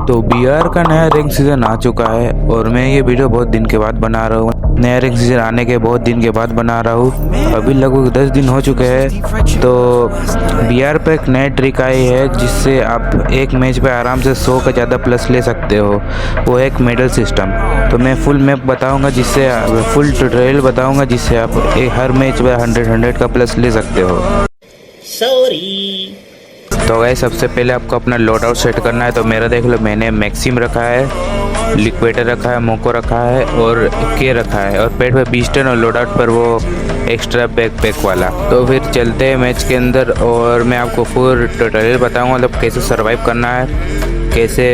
तो बीआर का नया रैंक सीज़न आ चुका है और मैं ये वीडियो बहुत दिन के बाद बना रहा हूँ। नया रैंक सीज़न आने के बहुत दिन के बाद बना रहा हूँ। अभी लगभग 10 दिन हो चुके हैं। तो बीआर पे एक नई ट्रिक आई है जिससे आप एक मैच पे आराम से 100 का ज़्यादा प्लस ले सकते हो। वो एक मेडल सिस्टम। तो मैं फुल मैप बताऊँगा, जिससे फुल ट्यूटोरियल बताऊँगा, जिससे आप हर मैच पे 100 का प्लस ले सकते हो। तो गाइस, सबसे पहले आपको अपना लोड आउट सेट करना है। तो मेरा देख लो, मैंने मैक्सिम रखा है, लिक्विडेटर रखा है, मोको रखा है और के रखा है, और पेट पे बीस्टन और लोड आउट पर वो एक्स्ट्रा बैकपैक वाला। तो फिर चलते हैं मैच के अंदर और मैं आपको फुल ट्यूटोरियल बताऊंगा, मतलब कैसे सरवाइव करना है, कैसे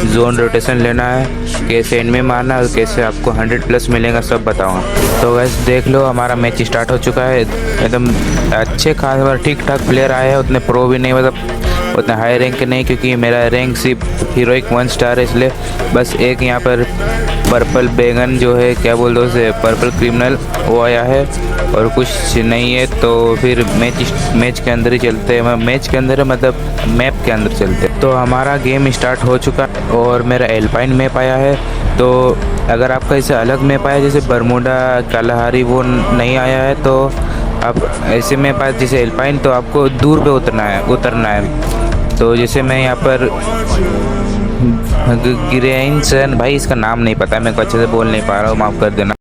जोन रोटेशन लेना है, कैसे एनिमी मारना है और कैसे आपको 100 प्लस मिलेगा, सब बताऊंगा। तो वैसे देख लो, हमारा मैच स्टार्ट हो चुका है। एकदम अच्छे खास ठीक ठाक प्लेयर आए हैं, उतने प्रो भी नहीं, मतलब उतना हाई रैंक नहीं, क्योंकि मेरा रैंक सिर्फ हीरोइक 1 स्टार है। इसलिए बस एक यहाँ पर पर्पल बैगन जो है, क्या बोलते उसे, पर्पल क्रिमिनल, वो आया है और कुछ नहीं है। तो फिर मैच के अंदर ही चलते हैं। मैच के अंदर मतलब मैप के अंदर चलते हैं। तो हमारा गेम स्टार्ट हो चुका है और मेरा एल्पाइन मैप आया है। तो अगर आपका इसे अलग मैप आया, जैसे बरमूडा, कालाहारी, वो नहीं आया है, तो आप ऐसे मैप आया जैसे एल्पाइन, तो आपको दूर पे उतरना है। तो जैसे मैं यहाँ पर गिरेंसन, भाई इसका नाम नहीं पता, मैं को अच्छे से बोल नहीं पा रहा हूँ, माफ़ कर देना।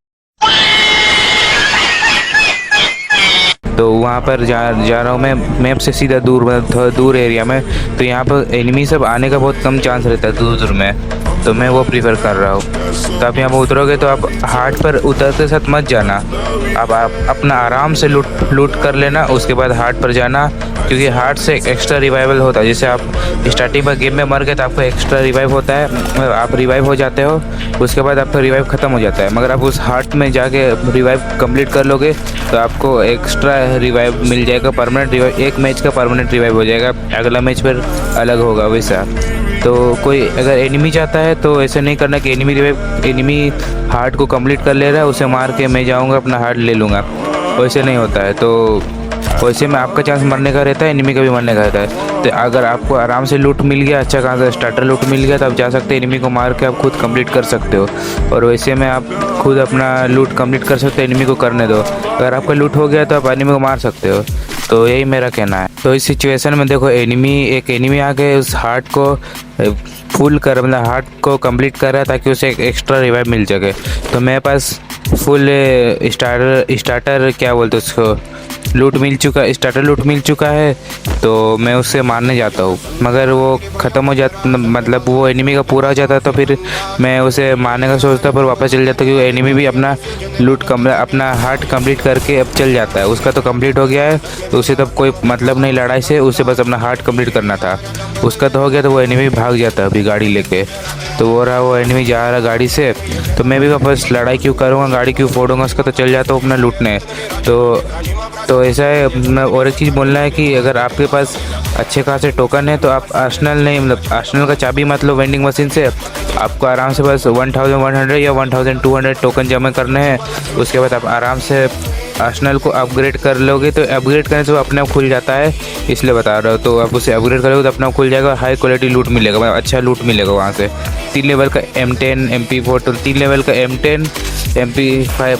तो वहाँ पर जा रहा हूँ मैं मैप से सीधा दूर, मतलब थोड़ा दूर एरिया में। तो यहाँ पर एनिमी सब आने का बहुत कम चांस रहता है दूर में, तो मैं वो प्रीफर कर रहा हूँ। तो आप यहाँ पर उतरोगे तो आप हार्ट पर उतरते साथ मत जाना, आप अपना आराम से लूट कर लेना, उसके बाद हार्ट पर जाना, क्योंकि हार्ट से एक्स्ट्रा रिवाइवल होता है। जैसे आप स्टार्टिंग में गेम में मर गए तो आपको एक्स्ट्रा रिवाइव होता है, आप रिवाइव हो जाते हो, उसके बाद आपका रिवाइव ख़त्म हो जाता है। मगर आप उस हार्ट में जाके रिवाइव कंप्लीट कर लोगे तो आपको एक्स्ट्रा रिवाइव मिल जाएगा, परमानेंट रिवाइव, एक मैच का परमानेंट रिवाइव हो जाएगा, अगला मैच पर अलग होगा वैसा। तो कोई अगर एनिमी चाहता है तो ऐसे नहीं करना कि एनिमी हार्ट को कंप्लीट कर ले रहा है, उसे मार के मैं जाऊंगा अपना हार्ट ले लूँगा, वैसे नहीं होता है। तो वैसे में आपका चांस मरने का रहता है, एनिमी का भी मरने का रहता है। तो अगर आपको आराम से लूट मिल गया, अच्छा खासा स्टार्टर लूट मिल गया, तो आप जा सकते हैं, एनिमी को मार के आप खुद कंप्लीट कर सकते हो। और वैसे में आप खुद अपना लूट कंप्लीट कर सकते हो, एनिमी को करने दो। अगर आपका लूट हो गया तो आप एनिमी को मार सकते हो। तो यही मेरा कहना है। तो इस सिचुएशन में देखो, एक एनिमी आके उस हार्ट को फुल कर, मतलब हार्ट को कंप्लीट कर रहा है ताकि उसे एक एक्स्ट्रा रिवाइव मिल सके। तो मेरे पास फुल स्टार्टर क्या बोलते उसको, स्टार्टर लूट मिल चुका है। तो मैं उससे मारने जाता हूँ, मगर वो ख़त्म हो जाता, मतलब वो एनिमी का पूरा हो जाता, तो फिर मैं उसे मारने का सोचता पर वापस चल जाता, क्योंकि एनिमी भी अपना अपना हार्ट कंप्लीट करके अब चल जाता है। उसका तो कंप्लीट हो गया है, तो उसे तब कोई मतलब नहीं लड़ाई से, उसे बस अपना हार्ट कंप्लीट करना था। उसका तो हो गया, तो वो एनिमी भाग जाता है अभी गाड़ी लेके। तो वो एनिमी जा रहा गाड़ी से, तो मैं भी वापस लड़ाई क्यों करूँगा, गाड़ी क्यों फोड़ूंगा उसका, तो चल जाता हूँ अपना लूटने। तो ऐसा है। और एक चीज़ बोलना है कि अगर आपके पास अच्छे खासे टोकन है तो आप आर्सेनल नहीं, मतलब आर्सेनल का चाबी मतलब वेंडिंग मशीन से आपको आराम से बस 1100 या 1200 टोकन जमा करने हैं। उसके बाद आप आराम से आर्सेनल को अपग्रेड कर लोगे। तो अपग्रेड करने से वो अपने आप खुल जाता है, इसलिए बता रहा हूँ। तो आप उसे अपग्रेड करोगे तो अपने आप खुल जाएगा, हाई क्वालिटी लूट मिलेगा, मतलब अच्छा लूट मिलेगा वहाँ से। 3 लेवल का M10 MP4, तो 3 लेवल का M10 MP5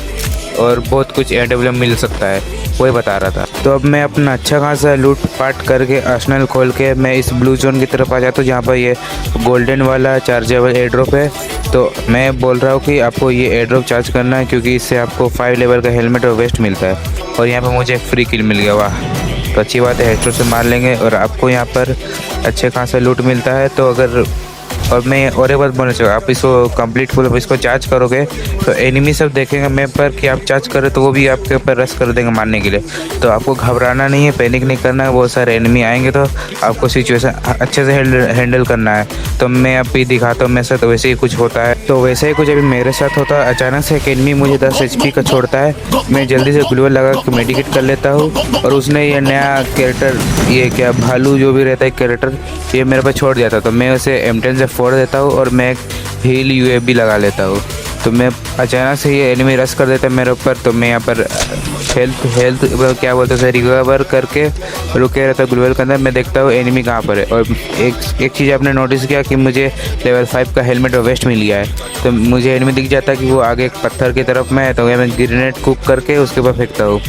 और बहुत कुछ AWM मिल सकता है, वही बता रहा था। तो अब मैं अपना अच्छा खासा लूट पाट करके आर्सेनल खोल के मैं इस ब्लू जोन की तरफ आ जाता हूँ, जहाँ पर ये गोल्डन वाला चार्जेबल एयर ड्रॉप है। तो मैं बोल रहा हूँ कि आपको ये एयर ड्रॉप चार्ज करना है, क्योंकि इससे आपको 5 लेवल का हेलमेट और वेस्ट मिलता है। और यहाँ पर मुझे फ्री किल मिल गया, वाह, तो अच्छी बात है, हेडशॉट से मार लेंगे और आपको यहाँ पर अच्छे खासा लूट मिलता है। तो अगर, और मैं और एक बात बोलना चाहूँगा, आप इसको कंप्लीट फुल इसको चार्ज करोगे तो एनिमी सब देखेंगे मैप पर कि आप चार्ज करें, तो वो भी आपके ऊपर रश कर देंगे मारने के लिए। तो आपको घबराना नहीं है, पैनिक नहीं करना है। बहुत सारे एनिमी आएंगे तो आपको सिचुएशन अच्छे से हैंडल करना है। तो मैं अभी दिखाता हूँ मेरे साथ वैसे ही कुछ होता है। तो वैसे ही कुछ अभी मेरे साथ होता है। अचानक से एक एनिमी मुझे 10 HP का छोड़ता है, मैं जल्दी से ग्लूवल लगा के मेडिकेट कर लेता हूँ, और उसने ये नया कैरेक्टर, ये क्या भालू जो भी रहता है कैरेक्टर, ये मेरे पास छोड़ दिया था। तो मैं उसे M10 से फोड़ देता हूँ और मैं एक हील UAV लगा लेता हूँ। तो मैं अचानक से ये एनिमी रश कर देता है मेरे ऊपर, तो मैं यहाँ पर हेल्थ क्या बोलते हैं रिकवर करके रुके रहता है ग्लूवल के अंदर। मैं देखता हूँ एनिमी कहाँ पर है। और एक चीज़ आपने नोटिस किया कि मुझे लेवल 5 का हेलमेट और वेस्ट मिल गया है। तो मुझे एनिमी दिख जाता है कि वो आगे एक पत्थर की तरफ में है, तो मैं ग्रेनेड कुक करके उसके ऊपर फेंकता हूँ।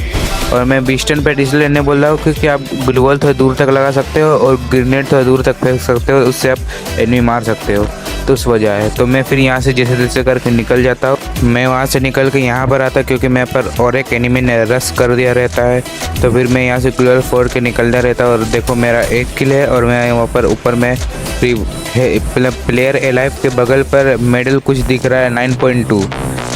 और मैं बीस्टन पैड इसलिए लेने बोल रहा हूँ क्योंकि आप ग्लूवल थोड़ा दूर तक लगा सकते हो और ग्रेनेड थोड़ा दूर तक फेंक सकते हो, उससे आप एनिमी मार सकते हो, तो उस वजह है। तो मैं फिर यहाँ से जैसे तैसे करके निकल जाता हूँ। मैं वहाँ से निकल के यहाँ पर आता क्योंकि मैं पर और एक एनिमी ने रश कर दिया रहता है। तो फिर मैं यहाँ से ग्लूवल फोड़ के निकलता रहता और देखो मेरा 1 किल है। और मैं वहाँ पर ऊपर में प्लेयर एलाइव के बगल पर मेडल कुछ दिख रहा है 9.2।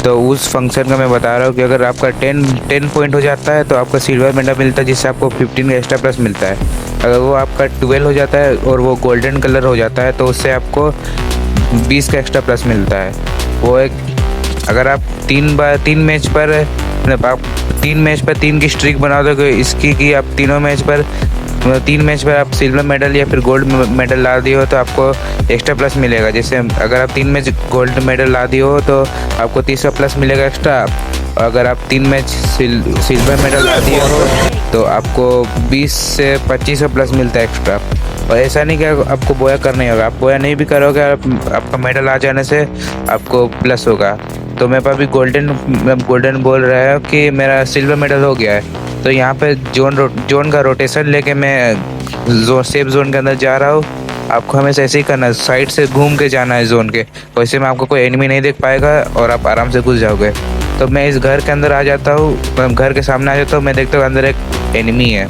तो उस फंक्शन का मैं बता रहा हूँ कि अगर आपका 10 पॉइंट हो जाता है तो आपका सिल्वर मेडल मिलता है, जिससे आपको 15 का एक्स्ट्रा प्लस मिलता है। अगर वो आपका 12 हो जाता है और वो गोल्डन कलर हो जाता है तो उससे आपको 20 का एक्स्ट्रा प्लस मिलता है। वो एक अगर आप 3 मैच पर मतलब आप 3 मैच पर 3 की स्ट्रिक बना दोगे इसकी कि आप तीनों मैच पर 3 मैच पर आप सिल्वर मेडल या फिर गोल्ड मेडल ला दिए हो तो आपको एक्स्ट्रा प्लस मिलेगा। जैसे अगर आप 3 मैच गोल्ड मेडल ला दिए हो तो आपको 30 का प्लस मिलेगा एक्स्ट्रा। अगर आप 3 मैच सिल्वर मेडल ला दिए हो तो आपको 20 से 25 का प्लस मिलता है एक्स्ट्रा। और ऐसा नहीं कि आपको बोया करना ही होगा, आप बोया नहीं भी करोगे आपका मेडल आ जाने से आपको प्लस होगा। तो मेरे पास भी गोल्डन बोल रहा है कि मेरा सिल्वर मेडल हो गया है। तो यहाँ पे जोन का रोटेशन लेके मैं सेफ जोन के अंदर जा रहा हूँ। आपको हमेशा ऐसे ही करना है, साइड से घूम के जाना है जोन के, वैसे में आपको कोई एनिमी नहीं देख पाएगा और आप आराम से घुस जाओगे। तो मैं इस घर के अंदर आ जाता हूँ, घर के सामने आ जाता हूँ। मैं देखता हूँ अंदर एक एनिमी है,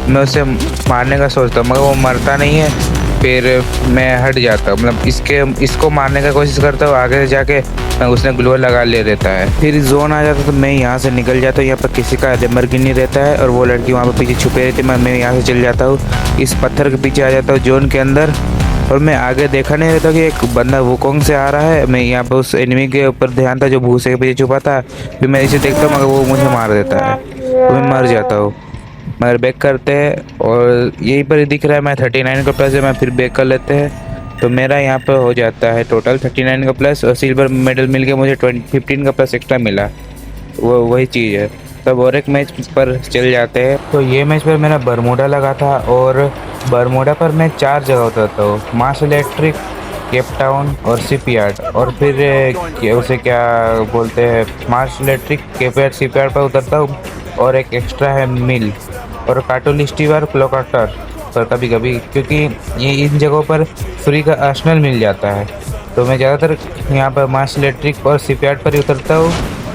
मैं उसे मारने का सोचता हूँ मगर वो मरता नहीं है। फिर मैं हट जाता हूँ, मतलब इसको मारने का कोशिश करता हूँ, आगे जाके उसने ग्लूवल लगा ले रहता है। फिर जोन आ जाता है तो मैं यहाँ से निकल जाता हूँ। यहाँ पर किसी का लैम्बोर्गिनी रहता है और वो लड़की वहाँ पर पीछे छुपे रहती है। मैं यहाँ से चल जाता हूँ, इस पत्थर के पीछे आ जाता हूँ जोन के अंदर। और मैं आगे देखा नहीं रहता कि एक बंदा वुकोंग से आ रहा है। मैं यहाँ पर उस एनिमी के ऊपर ध्यान था जो भूसे के पीछे छुपा था। फिर मैं इसे देखता हूँ मगर वो मुझे मार देता है, तो मैं मर जाता हूँ। मगर बैक करते हैं और यहीं पर दिख रहा है मैं 39 का प्लस है। मैं फिर बैक कर लेते हैं तो मेरा यहाँ पर हो जाता है टोटल 39 का प्लस। और सिल्वर मेडल मिल के मुझे 15 का प्लस एक्स्ट्रा मिला, वो वही चीज़ है। तब और एक मैच पर चल जाते हैं। तो ये मैच पर मेरा बरमूडा लगा था और बरमूडा पर मैं 4 जगह उतरता हूँ, मार्स इलेक्ट्रिक, केप टाउन और शिपयार्ड। और फिर उसे क्या बोलते हैं, Mars Electric, Cape yard, shipyard पर उतरता हूँ। और एक एक्स्ट्रा है मिल और कार्टोलिस्टिवर क्लोकाटर पर कभी कभी, क्योंकि ये इन जगहों पर फ्री का आर्सेनल मिल जाता है। तो मैं ज़्यादातर यहाँ पर मार्स इलेक्ट्रिक और शिपयार्ड पर ही उतरता हूँ।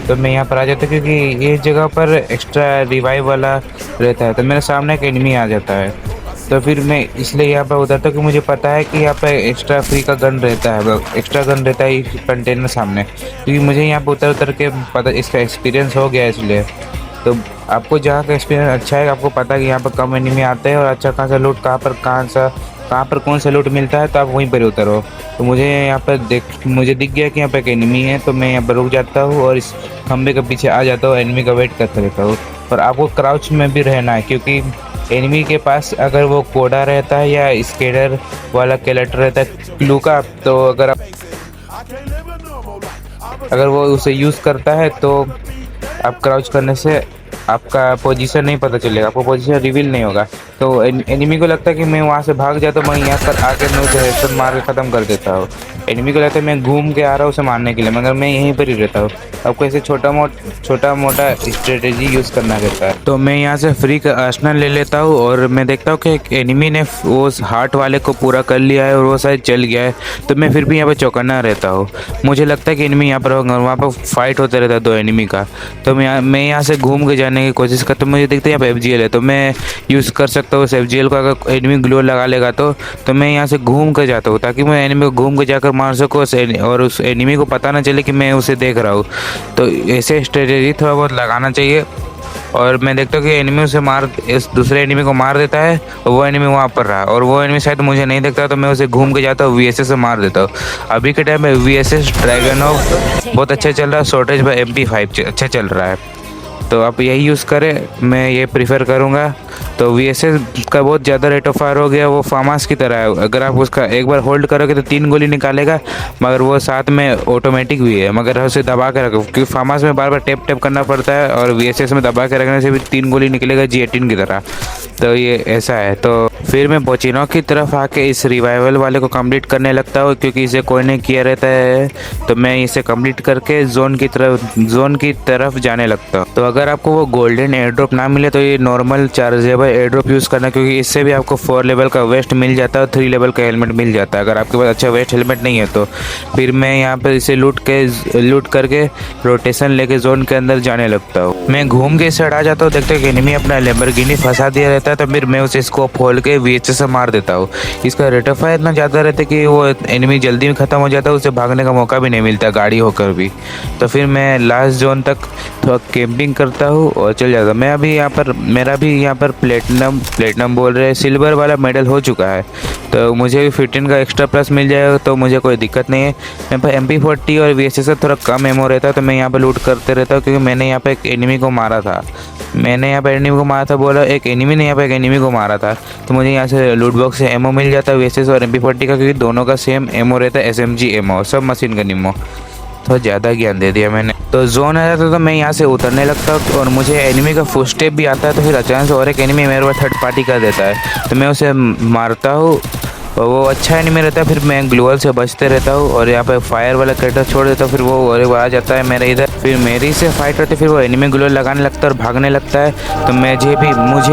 तो मैं यहाँ पर आ जाता हूँ क्योंकि ये जगह पर एक्स्ट्रा रिवाइव वाला रहता है। तो मेरे सामने एक एनिमी आ जाता है, तो फिर मैं इसलिए यहाँ पर उतरता हूँ कि मुझे पता है कि यहाँ पर एक्स्ट्रा फ्री का गन रहता है, एक्स्ट्रा गन रहता है कंटेनर सामने। क्योंकि मुझे यहाँ पर उतर के पता, इसका एक्सपीरियंस हो गया है इसलिए। तो आपको जहाँ का एक्सपीरियंस अच्छा है, आपको पता है कि यहाँ पर कम एनिमी आते हैं और अच्छा खासा लूट कहाँ पर कौन सा लूट मिलता है, तो आप वहीं पर उतरो। तो मुझे यहाँ पर मुझे दिख गया कि यहाँ पर एक एनिमी है, तो मैं यहाँ पर रुक जाता हूँ और इस खंबे के पीछे आ जाता हूँ, एनिमी का वेट करता रहता हूँ। और आपको क्राउच में भी रहना है क्योंकि एनिमी के पास अगर वो कोडा रहता है या स्केडर वाला कैरेक्टर रहता है क्लू का, तो अगर वो उसे यूज़ करता है तो आप क्राउच करने से आपका पोजीशन नहीं पता चलेगा, आपको पोजीशन रिवील नहीं होगा। तो एनिमी को लगता है कि मैं वहाँ से भाग जाता हूँ, मैं यहाँ पर आके मैं उसे हेडशॉट मार के ख़त्म कर देता हूँ। एनिमी को लगता है मैं घूम के आ रहा हूँ उसे मारने के लिए, मगर मैं यहीं पर ही रहता हूँ। आपको ऐसे छोटा मोटा स्ट्रेटेजी यूज़ करना रहता है। तो मैं यहाँ से फ्री का आर्सेनल ले लेता हूँ और मैं देखता हूँ कि एक एनिमी ने वो हार्ट वाले को पूरा कर लिया है और वो शायद चल गया है। तो मैं फिर भी यहाँ पर चौकन्ना रहता हूँ, मुझे लगता है कि एनिमी यहाँ पर होगा और वहाँ पर फाइट होता रहता है 2 एनिमी का। तो मैं यहाँ से घूम के जाने की कोशिश करता हूँ। मुझे देखते हैं यहाँ पर FGL है, तो मैं यूज़ कर सकता हूँ उस FGL को। अगर एनिमी ग्लो लगा लेगा तो मैं यहाँ से घूम कर जाता हूँ ताकि मैं एनिमी को घूम के जाकर मार सकूँ और उस एनिमी को पता ना चले कि मैं उसे देख रहा हूँ। तो ऐसे स्ट्रेटेजी थोड़ा बहुत लगाना चाहिए। और मैं देखता हूँ कि एनिमी उसे इस दूसरे एनिमी को मार देता है और वो एनिमी वहाँ पर रहा और वो एनिमी शायद मुझे नहीं देखता, तो मैं उसे घूम के जाता हूँ VSS से मार देता हूँ। अभी के टाइम में VSS ड्रैगनोव बहुत अच्छा चल रहा है, शॉर्टेज पर MP5 अच्छा चल रहा है। तो आप यही यूज़ करें, मैं ये प्रीफर करूँगा। तो VSS का बहुत ज़्यादा रेट ऑफ फायर हो गया, वो फार्मास की तरह है। अगर आप उसका एक बार होल्ड करोगे तो 3 गोली निकालेगा, मगर वो साथ में ऑटोमेटिक भी है, मगर उसे दबा के रखो, क्योंकि फार्मास में बार बार टैप टैप करना पड़ता है, और VSS में दबा के रखने से भी 3 गोली निकलेगा G18 की तरह। तो ये ऐसा है। तो फिर मैं पोचिनो की तरफ आके इस रिवाइवल वाले को कंप्लीट करने लगता हूँ, क्योंकि इसे कोई नहीं किया रहता है। तो मैं इसे कंप्लीट करके जोन की तरफ जाने लगता हूँ। तो अगर आपको वो गोल्डन एयर ड्रॉप ना मिले तो ये normal chargeable air drop use करना, क्योंकि इससे भी आपको 4 लेवल का वेस्ट मिल जाता है और 3 लेवल का हेलमेट मिल जाता है। अगर आपके पास अच्छा वेस्ट हेलमेट नहीं है तो फिर मैं यहाँ पर इसे लूट करके रोटेशन लेके जोन के अंदर जाने लगता हूँ। मैं घूम के साइड आ जाता हूँ, देखते हैं कि एनिमी अपना लैम्बोर्गिनी फंसा दिया रहता है, तो फिर मैं उसे स्कोप खोल के VSS से मार देता हूँ। इसका रेट ऑफ फायर इतना ज़्यादा रहता है कि वो एनिमी जल्दी में ख़त्म हो जाता है, उसे भागने का मौका भी नहीं मिलता गाड़ी होकर भी। तो फिर मैं लास्ट जोन तक थोड़ा कैंपिंग करता हूँ और चल जाता हूँ। मैं अभी यहाँ पर मेरा भी यहाँ पर प्लेटिनम बोल रहे सिल्वर वाला मेडल हो चुका है, तो मुझे भी 15 का एक्स्ट्रा प्लस मिल जाएगा, तो मुझे कोई दिक्कत नहीं है। मेरे पास MP40 और VSS से थोड़ा कम एमो रहता है, तो मैं यहाँ पर लूट करते रहता हूँ, क्योंकि मैंने यहाँ पर एक एनिमी को मारा था। बोला एक एनिमी ने यहाँ पर एक एनिमी को मारा था, तो मुझे यहाँ से लूट बॉक्स से एमओ मिल जाता है VSS और MP40 का, क्योंकि दोनों का सेम एमओ रहता है, SMG एमओ, सब मशीन गन एमओ। तो ज़्यादा ज्ञान दे दिया मैंने। तो जोन आ जाता है तो मैं यहाँ से उतरने लगता हूँ, और मुझे एनिमी का फुट स्टेप भी आता है। तो फिर अचानक से और एक एनिमी मेरे पास थर्ड पार्टी कर देता है, तो मैं उसे मारता हूँ, और वो अच्छा एनिमी रहता है। फिर मैं ग्लोअल से बचते रहता हूँ, और यहाँ पे फायर वाला कैरेक्टर छोड़ देता हूँ, फिर वो आ जाता है मेरे इधर। फिर मेरी से फाइट करते, फिर वो एनिमी ग्लोअल लगाने लगता है और भागने लगता है। तो मुझे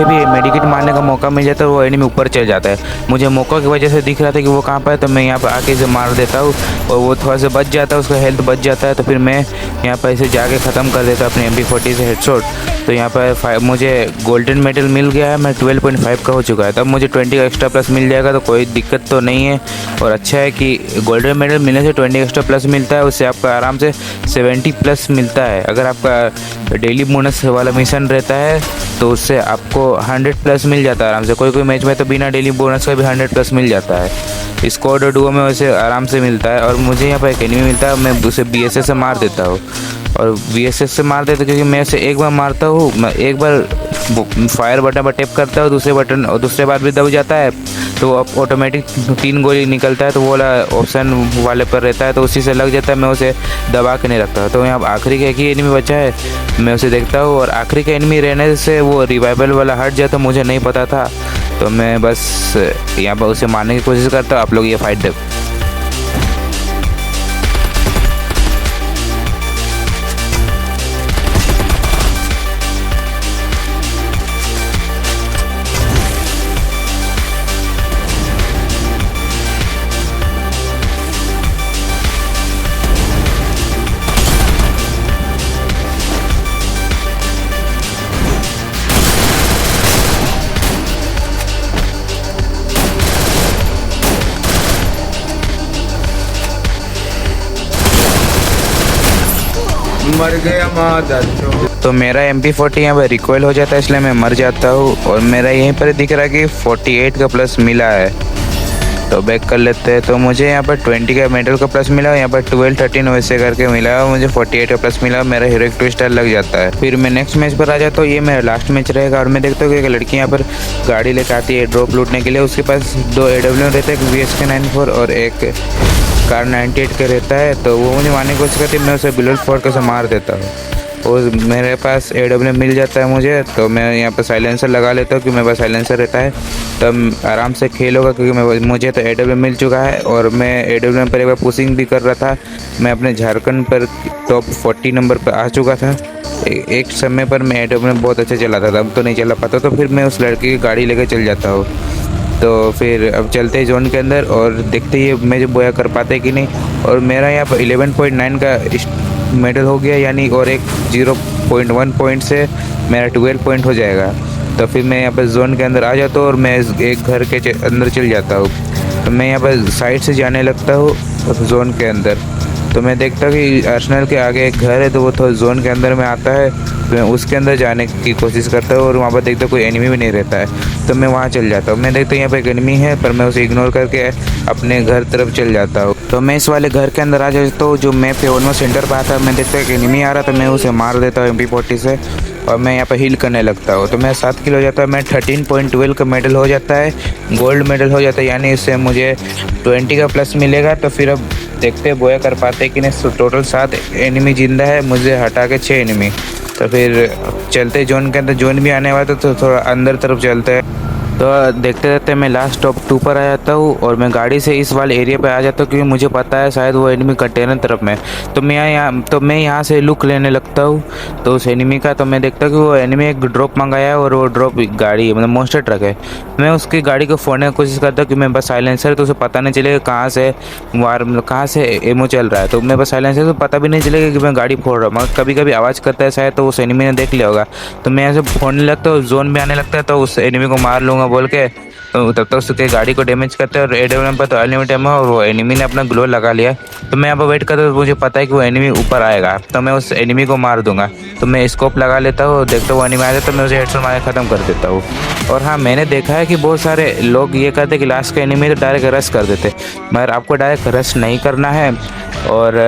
भी मेडिकेट मारने का मौका मिल जाता है, वो एनिमी ऊपर चल जाता है। मुझे मौका की वजह से दिख रहा था कि वो कहाँ पर है, तो मैं यहाँ पर आके इसे मार देता हूँ, और वो थोड़ा सा बच जाता है, उसका हेल्थ बच जाता है। तो फिर मैं यहाँ पर इसे जाके ख़त्म कर देता अपने MP40 से हेडशॉट। तो यहाँ पर मुझे गोल्डन मेडल मिल गया है, मैं 12.5 का हो चुका है। तब मुझे 20 का एक्स्ट्रा प्लस मिल जाएगा, तो कोई दिक्कत तो नहीं है। और अच्छा है कि गोल्डन मेडल मिलने से 20 एक्स्ट्रा प्लस मिलता है, उससे आपका आराम से 70 प्लस मिलता है। अगर आपका डेली बोनस वाला मिशन रहता है तो उससे आपको 100 प्लस मिल जाता है आराम से। कोई मैच में तो बिना डेली बोनस का भी 100 प्लस मिल जाता है। स्क्वाड और डुओ में वैसे आराम से मिलता है। और मुझे यहाँ पर एक एनिमी मिलता है, मैं उसे BSS से मार देता हूँ, और VSS से मार देता क्योंकि मैं उसे एक बार मारता हूँ, मैं एक बार फायर बटन पर टैप करता हूँ, दूसरे बार भी दब जाता है, तो ऑटोमेटिक 3 गोली निकलता है, तो वो वाला ऑप्शन वाले पर रहता है, तो उसी से लग जाता है। मैं उसे दबा के नहीं रखता। तो यहाँ आखिरी का एक ही एनिमी बचा है, मैं उसे देखता हूँ, और आखिरी का एनिमी रहने से वो रिवाइवल वाला हट जाता, मुझे नहीं पता था। तो मैं बस यहाँ पर उसे मारने की कोशिश करता हूँ। आप लोग ये फाइट देख। मर गया मादर। तो मेरा MP40 यहाँ पर रिकॉइल हो जाता है, इसलिए मैं मर जाता हूँ। और मेरा यहीं पर दिख रहा है कि 48 का प्लस मिला है, तो बैक कर लेते हैं। तो मुझे यहाँ पर 20 का मेडल का प्लस मिला, यहाँ पर 12 13 वैसे करके मिला, और मुझे 48 का प्लस मिला। मेरा हीरोइक ट्विस्टर लग जाता है। फिर मैं नेक्स्ट मैच पर आ जाता हूँ, ये मेरा लास्ट मैच रहेगा। और मैं देखता हूँ कि एक लड़की यहाँ पर गाड़ी लेकर आती है ड्रॉप लूटने के लिए। उसके पास 2 AW रहते हैं, एक VSK 94 और एक कार 98 का रहता है। तो वो मुझे मारने की कोशिश करती है, मैं उसे बुलेट फोड़ से मार देता हूँ। और मेरे पास AW मिल जाता है मुझे, तो मैं यहाँ पर साइलेंसर लगा लेता हूँ, क्योंकि मेरे पास साइलेंसर रहता है, तब आराम से खेल होगा। क्योंकि मुझे तो AW मिल चुका है, और मैं AW पर एक बार पुशिंग भी कर रहा था। मैं अपने झारखंड पर टॉप 40 नंबर पर आ चुका था। एक समय पर मैं AW में बहुत अच्छा चलाता था, अब तो नहीं चला पाता। तो फिर मैं उस लड़की की गाड़ी लेकर चल जाता हूँ। तो फिर अब चलते हैं जोन के अंदर, और देखते ही मैं जो बोया कर पाते कि नहीं। और मेरा यहाँ पर 11.9 का मेडल हो गया, यानी और एक 0.1 पॉइंट से मेरा 12 पॉइंट हो जाएगा। तो फिर मैं यहाँ पर जोन के अंदर आ जाता हूँ, और मैं एक घर के अंदर चल जाता हूँ। तो मैं यहाँ पर साइड से जाने लगता हूँ जोन के अंदर। तो मैं देखता हूँ कि अर्सेनल के आगे एक घर है, तो वो थोड़ा जोन के अंदर में आता है। तो मैं उसके अंदर जाने की कोशिश करता हूँ, और वहाँ पर देखता हूँ कोई एनिमी भी नहीं रहता है, तो मैं वहाँ चल जाता हूँ। मैं देखता हूँ यहाँ पर एक एनिमी है, पर मैं उसे इग्नोर करके अपने घर तरफ चल जाता हूँ। तो मैं इस वाले घर के अंदर आ जाता हूँ, जो मैप पे ऑलमोस्ट सेंटर पर आता है। मैं देखता हूँ कि एनिमी आ रहा, तो मैं उसे मार देता हूँ MP40 से। और मैं यहाँ पर हील करने लगता हूँ। तो मैं 7 किलो हो जाता है, मैं 13.12 का मेडल हो जाता है, गोल्ड मेडल हो जाता है, यानी इससे मुझे 20 का प्लस मिलेगा। तो फिर अब देखते हैं बोया कर पाते हैं कि नहीं। टोटल 7 एनिमी जिंदा है, मुझे हटा के 6 एनिमी। तो फिर चलते जोन के अंदर, जोन भी आने वाला तो थोड़ा अंदर तरफ चलते हैं। तो देखते देखते मैं लास्ट टॉप 2 पर आ जाता हूँ और मैं गाड़ी से इस वाले एरिया पे आ जाता हूँ, क्योंकि मुझे पता है शायद वो एनिमी कंटेनर तरफ में। तो मैं यहाँ से लुक लेने लगता हूँ तो उस एनिमी का। तो मैं देखता हूँ कि वो एनिमी एक ड्रॉप मंगाया है और वो ड्रॉप गाड़ी मतलब मोस्टर ट्रक है। मैं उसकी गाड़ी को फोड़ने की कोशिश करता हूँ कि मैं बस साइलेंसर, तो उसे पता नहीं चलेगा कहाँ से वार मतलब कहाँ से एमो चल रहा है। तो मैं बस साइलेंसर, तो पता भी नहीं चलेगा कि मैं गाड़ी फोड़ रहा हूँ। मगर कभी कभी आवाज़ करता है शायद, तो उस एनिमी ने देख लिया होगा। तो मैं ऐसे फोड़ने लगता हूँ, जोन में आने लगता है, तो उस एनिमी को मार लूँगा बोल के। तो तब तक उसके गाड़ी को डैमेज करते हैं और एडम पर तो अनलिमिटेड एमो, और वो एनिमी ने अपना ग्लो लगा लिया। तो मैं यहाँ पर वेट करता हूँ, मुझे पता है कि वो एनिमी ऊपर आएगा, तो मैं उस एनिमी को मार दूंगा। तो मैं स्कोप लगा लेता हूँ, देखता हूँ वो एनिमी आ जाता है, तो मैं उसे हेडशॉट मार ख़त्म कर देता हूँ। और हाँ, मैंने देखा है कि बहुत सारे लोग ये करते कि लास्ट का एनिमी तो डायरेक्ट रश कर देते, मगर आपको डायरेक्ट रश नहीं करना है। और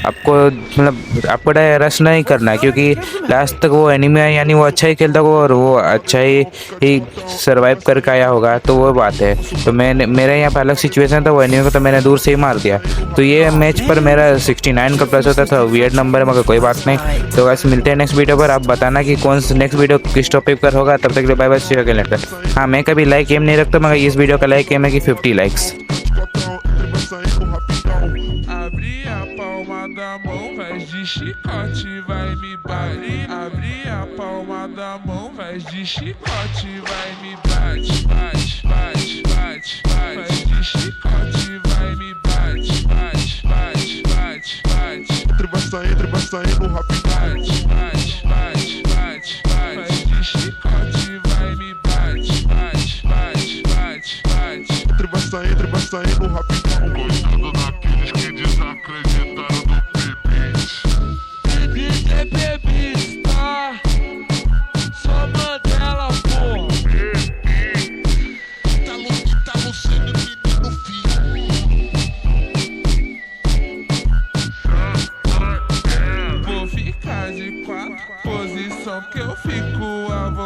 आपको मतलब आपको डायरेक्ट रश नहीं करना है, क्योंकि लास्ट तक वो एनिमी है, यानी वो अच्छा ही खेलता होगा और वो अच्छा ही सर्वाइव करके आया होगा। तो वो बात है। तो मेरे यहाँ पर अलग सिचुएशन था, वो एनिमी को तो मैंने दूर से ही मार दिया। तो ये मैच पर मेरा 69 का प्लस होता था, वियर्ड नंबर है, मगर कोई बात नहीं। तो गाइस मिलते हैं नेक्स्ट वीडियो पर। आप बताना कि कौन सा नेक्स्ट वीडियो किस टॉपिक पर होगा। तब तक के लिए bye bye, see you again later. हाँ, मैं कभी लाइक एम नहीं रखता, मगर इस वीडियो का लाइक एम है कि 50 likes. Abri a palma da mão, vez de chicote vai me bate. Abri a palma da mão, vez de chicote vai me bate. Bate, bate, bate, bate. Vez de chicote vai me bate. Bate, bate, bate, bate. Entre vai saindo rápido. Bate, bate, bate, bate, bate. Vez de chicote vai me bate. Bate, bate, bate, bate. Entre vai saindo rapidão. Gostando daqueles que desacreditaram do Pebis. Pebis é Pebis, tá? Só Mandela, porra. Tá lucindo, menino filho. Vou ficar de 4, posição que eu fico à vontade.